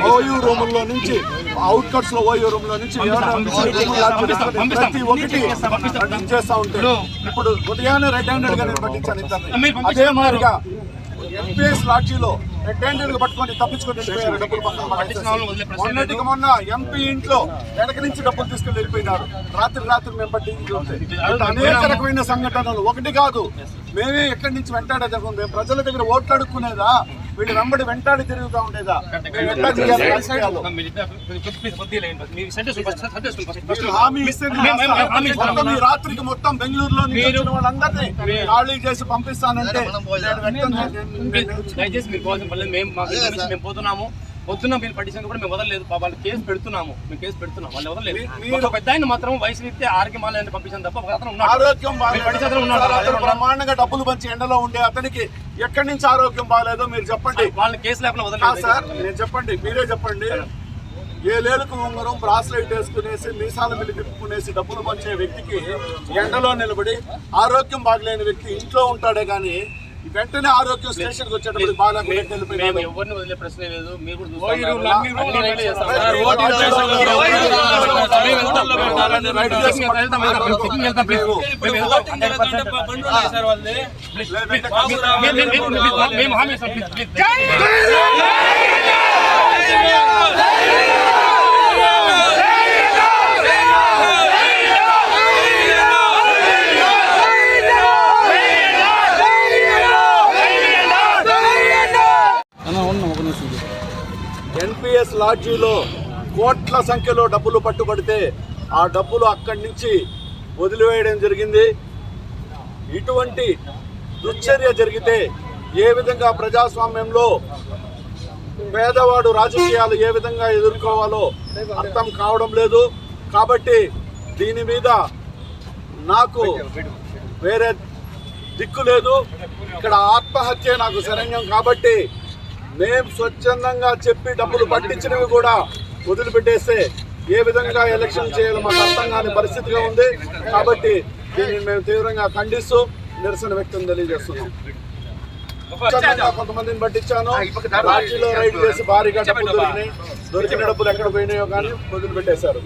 OU రూముల్లో నుంచి అవుట్కట్స్ లో OU room లో నుంచి ప్రతి ఒక్కటి చేస్తా ఉంటాడు. ఇప్పుడు ఉదయాన్నే రెడ్ హ్యాండెడ్ గా నేను పట్టించాను ఇద్దరిని. అదే మాదిరిగా ఎంపీఎస్ లాడ్జీలో రెడ్ హ్యాండెడ్ గా పట్టుకొని తప్పించుకొని వెళ్ళిపోయారు. డబ్బులు మొన్నటికి మొన్న ఎంపీ ఇంట్లో వెనక నుంచి డబ్బులు తీసుకుని వెళ్ళిపోయినారు. రాత్రి మేము పట్టించి అనేక రకమైన సంఘటనలు ఒకటి కాదు. మేమే ఎక్కడి నుంచి వెంటాడే జరుగుతుంది. మేము ప్రజల దగ్గర ఓట్లు అడుక్కునేదా, వీళ్ళు వెంబడి వెంటాడి తిరుగుతూ ఉండేదా? హామీ ఇస్తే రాత్రికి మొత్తం బెంగళూరులో వాళ్ళందరినీ ఖాళీ చేసి పంపిస్తానంటే దయచేసి మీరు మేము పోతున్నాము. పొద్దున్న మీరు పట్టించిన కూడా మేము వదలలేదు. వాళ్ళు కేసు పెడుతున్నాము, మేము కేసు పెడుతున్నాం. వాళ్ళు వదలలేదు. ఒక పెద్ద ఆయన మాత్రం వయసు రీత్యా ఆరోగ్యమాలని పంపించాను తప్ప బ్రహ్మాండంగా డబ్బులు పంచి ఎండలో ఉండే అతనికి ఎక్కడి నుంచి ఆరోగ్యం బాగాలేదో మీరు చెప్పండి. వాళ్ళని కేసు లేకుండా వదలలేదు సార్. నేను చెప్పండి, మీరే చెప్పండి. ఏలేలకు ఉంగరం బ్రాస్లైట్ వేసుకునేసి మీసాల మిల్లి తిప్పుకునేసి డబ్బులు పంచే వ్యక్తికి ఎండలో నిలబడి ఆరోగ్యం బాగలేని వ్యక్తి ఇంట్లో ఉంటాడే కానీ వెంటనే ఆరోగ్యం స్టేషన్కి వచ్చేటప్పుడు బాగా ఎవరిని వదిలే ప్రశ్న లేదు. మీరు ఎన్పిఎస్ లాడ్జీలో కోట్ల సంఖ్యలో డబ్బులు పట్టుబడితే ఆ డబ్బులు అక్కడి నుంచి వదిలివేయడం జరిగింది. ఇటువంటి దుశ్చర్య జరిగితే ఏ విధంగా ప్రజాస్వామ్యంలో పేదవాడు రాజకీయాలు ఏ విధంగా ఎదుర్కోవాలో అర్థం కావడం లేదు. కాబట్టి దీని మీద నాకు వేరే దిక్కు లేదు. ఇక్కడ ఆత్మహత్య నాకు శరణ్యం. కాబట్టి మేము స్వచ్ఛందంగా చెప్పి డబ్బులు పట్టించినవి కూడా వదిలిపెట్టేస్తే ఏ విధంగా ఎలక్షన్ చేయాలో మాకు అర్థం కాని పరిస్థితిగా ఉంది. కాబట్టి దీన్ని మేము తీవ్రంగా ఖండిస్తూ నిరసన వ్యక్తం తెలియజేస్తున్నాం. కొంతమందిని పట్టించాను. లాడ్జీలో రైడ్ చేసి భారీగా డబ్బులు దొరికినాయి. దొరికిన డబ్బులు ఎక్కడ పోయినాయో కానీ వదిలిపెట్టేశారు.